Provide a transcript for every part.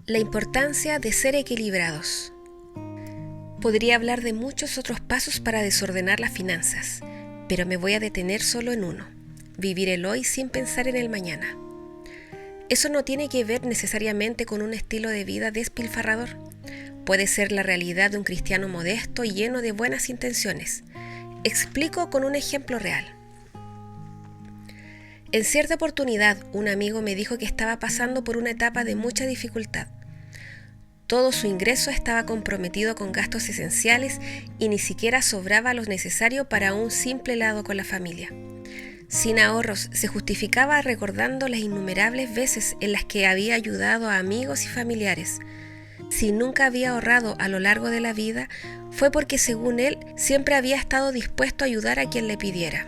La importancia de ser equilibrados. Podría hablar de muchos otros pasos para desordenar las finanzas, pero me voy a detener solo en uno: vivir el hoy sin pensar en el mañana. Eso no tiene que ver necesariamente con un estilo de vida despilfarrador. Puede ser la realidad de un cristiano modesto y lleno de buenas intenciones. Explico con un ejemplo real. En cierta oportunidad, un amigo me dijo que estaba pasando por una etapa de mucha dificultad. Todo su ingreso estaba comprometido con gastos esenciales y ni siquiera sobraba lo necesario para un simple helado con la familia. Sin ahorros, se justificaba recordando las innumerables veces en las que había ayudado a amigos y familiares. Si nunca había ahorrado a lo largo de la vida, fue porque, según él, siempre había estado dispuesto a ayudar a quien le pidiera.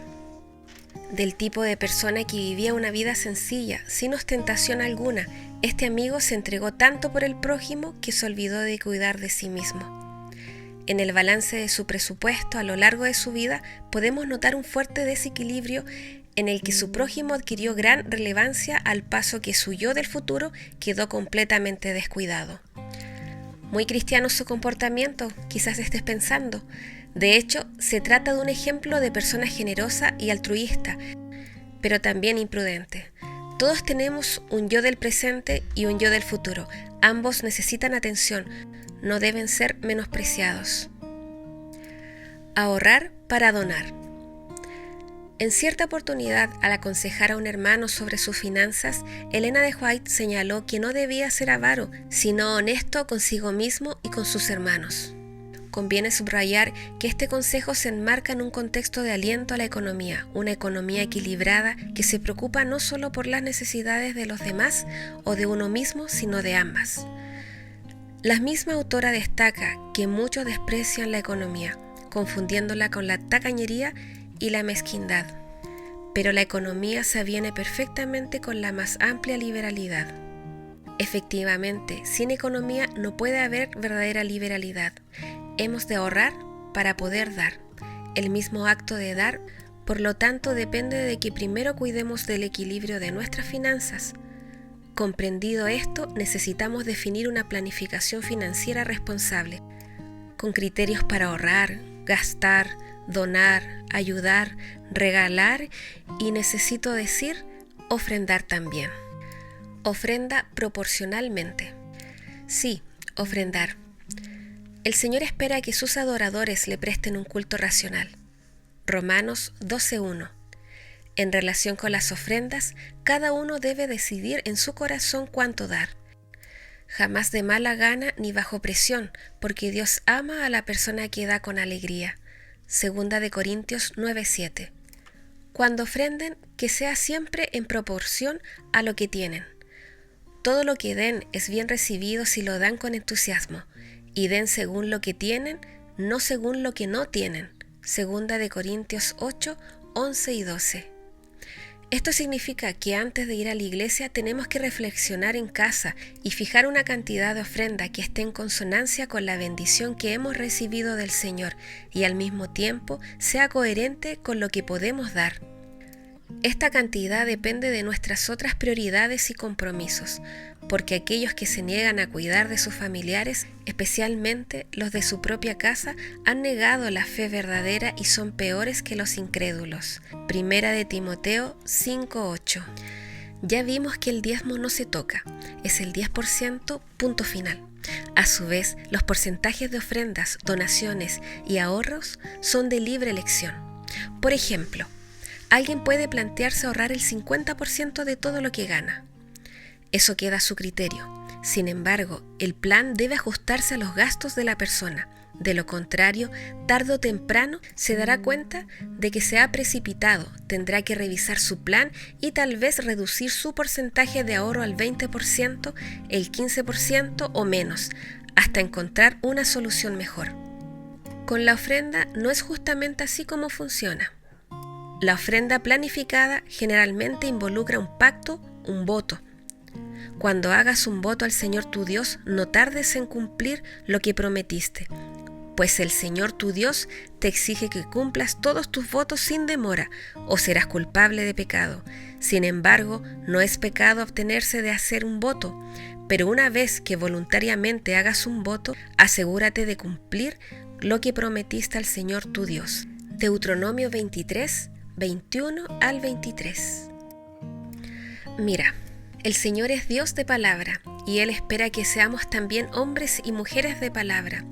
Del tipo de persona que vivía una vida sencilla, sin ostentación alguna, este amigo se entregó tanto por el prójimo que se olvidó de cuidar de sí mismo. En el balance de su presupuesto a lo largo de su vida podemos notar un fuerte desequilibrio en el que su prójimo adquirió gran relevancia al paso que su yo del futuro quedó completamente descuidado. Muy cristiano su comportamiento, quizás estés pensando. De hecho, se trata de un ejemplo de persona generosa y altruista, pero también imprudente. Todos tenemos un yo del presente y un yo del futuro. Ambos necesitan atención, no deben ser menospreciados. Ahorrar para donar. En cierta oportunidad, al aconsejar a un hermano sobre sus finanzas, Elena de White señaló que no debía ser avaro, sino honesto consigo mismo y con sus hermanos. Conviene subrayar que este consejo se enmarca en un contexto de aliento a la economía, una economía equilibrada que se preocupa no solo por las necesidades de los demás o de uno mismo, sino de ambas. La misma autora destaca que muchos desprecian la economía, confundiéndola con la tacañería y la mezquindad. Pero la economía se aviene perfectamente con la más amplia liberalidad. Efectivamente, sin economía no puede haber verdadera liberalidad. Hemos de ahorrar para poder dar. El mismo acto de dar, por lo tanto, depende de que primero cuidemos del equilibrio de nuestras finanzas. Comprendido esto, necesitamos definir una planificación financiera responsable, con criterios para ahorrar, gastar, donar, ayudar, regalar y, necesito decir, ofrendar también. Ofrenda proporcionalmente. Sí, ofrendar. El Señor espera que sus adoradores le presten un culto racional. Romanos 12:1. En relación con las ofrendas, cada uno debe decidir en su corazón cuánto dar. Jamás de mala gana ni bajo presión, porque Dios ama a la persona que da con alegría. Segunda de Corintios 9:7. Cuando ofrenden, que sea siempre en proporción a lo que tienen. Todo lo que den es bien recibido si lo dan con entusiasmo, y den según lo que tienen, no según lo que no tienen. Segunda de Corintios 8:11 y 12. Esto significa que antes de ir a la iglesia tenemos que reflexionar en casa y fijar una cantidad de ofrenda que esté en consonancia con la bendición que hemos recibido del Señor y al mismo tiempo sea coherente con lo que podemos dar. Esta cantidad depende de nuestras otras prioridades y compromisos, porque aquellos que se niegan a cuidar de sus familiares, especialmente los de su propia casa, han negado la fe verdadera y son peores que los incrédulos. Primera de Timoteo 5:8. Ya vimos que el diezmo no se toca, es el 10%, punto final. A su vez, los porcentajes de ofrendas, donaciones y ahorros son de libre elección. Por ejemplo, alguien puede plantearse ahorrar el 50% de todo lo que gana. Eso queda a su criterio. Sin embargo, el plan debe ajustarse a los gastos de la persona. De lo contrario, tarde o temprano se dará cuenta de que se ha precipitado, tendrá que revisar su plan y tal vez reducir su porcentaje de ahorro al 20%, el 15% o menos, hasta encontrar una solución mejor. Con la ofrenda no es justamente así como funciona. La ofrenda planificada generalmente involucra un pacto, un voto. Cuando hagas un voto al Señor tu Dios, no tardes en cumplir lo que prometiste. pues el Señor tu Dios te exige que cumplas todos tus votos sin demora, o serás culpable de pecado. Sin embargo, no es pecado abstenerse de hacer un voto, pero una vez que voluntariamente hagas un voto, asegúrate de cumplir lo que prometiste al Señor tu Dios. Deuteronomio 23, 21 al 23. Mira, el Señor es Dios de palabra, y Él espera que seamos también hombres y mujeres de palabra.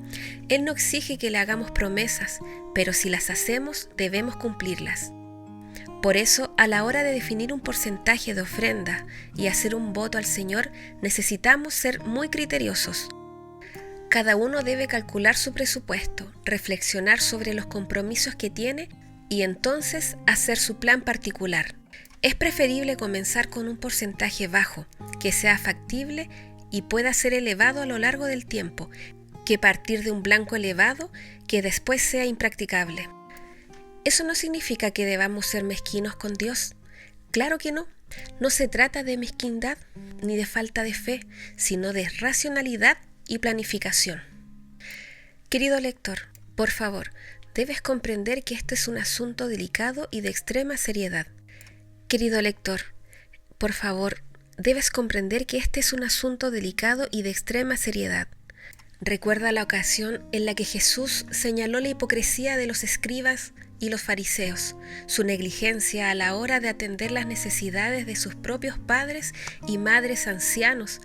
Él no exige que le hagamos promesas, pero si las hacemos, debemos cumplirlas. Por eso, a la hora de definir un porcentaje de ofrenda y hacer un voto al Señor, necesitamos ser muy criteriosos. Cada uno debe calcular su presupuesto, reflexionar sobre los compromisos que tiene y entonces hacer su plan particular. Es preferible comenzar con un porcentaje bajo, que sea factible y pueda ser elevado a lo largo del tiempo, que partir de un blanco elevado que después sea impracticable. Eso no significa que debamos ser mezquinos con Dios. Claro que no. No se trata de mezquindad ni de falta de fe, sino de racionalidad y planificación. Querido lector, por favor, debes comprender que este es un asunto delicado y de extrema seriedad. Querido lector, por favor, debes comprender que este es un asunto delicado y de extrema seriedad. Recuerda la ocasión en la que Jesús señaló la hipocresía de los escribas y los fariseos, su negligencia a la hora de atender las necesidades de sus propios padres y madres ancianos.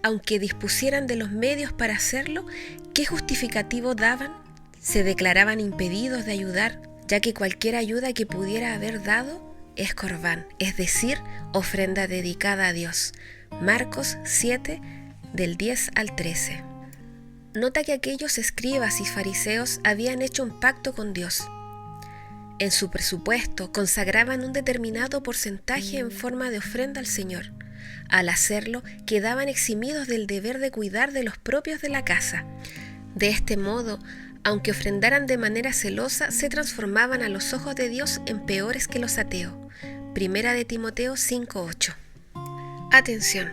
Aunque dispusieran de los medios para hacerlo, ¿qué justificativo daban? Se declaraban impedidos de ayudar, ya que cualquier ayuda que pudiera haber dado es corbán, es decir, ofrenda dedicada a Dios. Marcos 7, del 10 al 13. Nota que aquellos escribas y fariseos habían hecho un pacto con Dios. En su presupuesto consagraban un determinado porcentaje en forma de ofrenda al Señor. Al hacerlo, quedaban eximidos del deber de cuidar de los propios de la casa. De este modo, aunque ofrendaran de manera celosa, se transformaban a los ojos de Dios en peores que los ateos. Primera de Timoteo 5:8. Atención,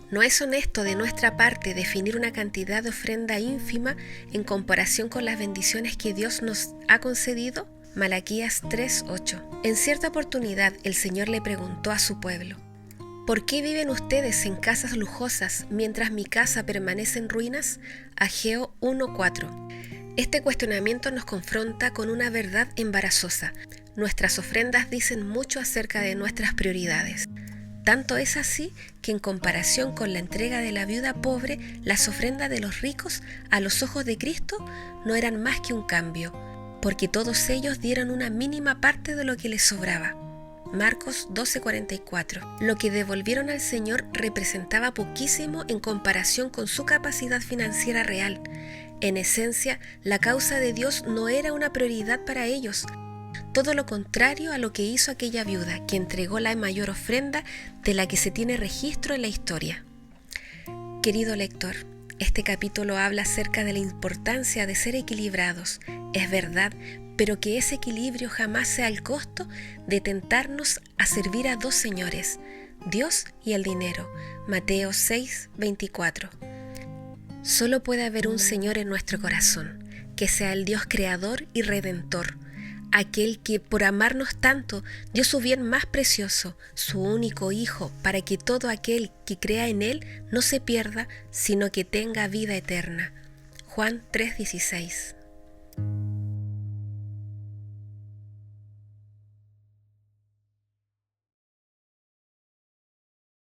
no es honesto de nuestra parte definir una cantidad de ofrenda ínfima en comparación con las bendiciones que Dios nos ha concedido. Malaquías 3:8. En cierta oportunidad, el Señor le preguntó a su pueblo: ¿por qué viven ustedes en casas lujosas mientras mi casa permanece en ruinas? Ageo 1:4. Este cuestionamiento nos confronta con una verdad embarazosa. Nuestras ofrendas dicen mucho acerca de nuestras prioridades. Tanto es así que en comparación con la entrega de la viuda pobre, las ofrendas de los ricos a los ojos de Cristo no eran más que un cambio, porque todos ellos dieron una mínima parte de lo que les sobraba. Marcos 12:44. Lo que devolvieron al Señor representaba poquísimo en comparación con su capacidad financiera real. En esencia, la causa de Dios no era una prioridad para ellos. Todo lo contrario a lo que hizo aquella viuda, que entregó la mayor ofrenda de la que se tiene registro en la historia. Querido lector, este capítulo habla acerca de la importancia de ser equilibrados. Es verdad, pero que ese equilibrio jamás sea al costo de tentarnos a servir a dos señores, Dios y el dinero. Mateo 6:24. Solo puede haber un Señor en nuestro corazón, que sea el Dios creador y redentor, aquel que por amarnos tanto dio su bien más precioso, su único Hijo, para que todo aquel que crea en Él no se pierda, sino que tenga vida eterna. Juan 3:16.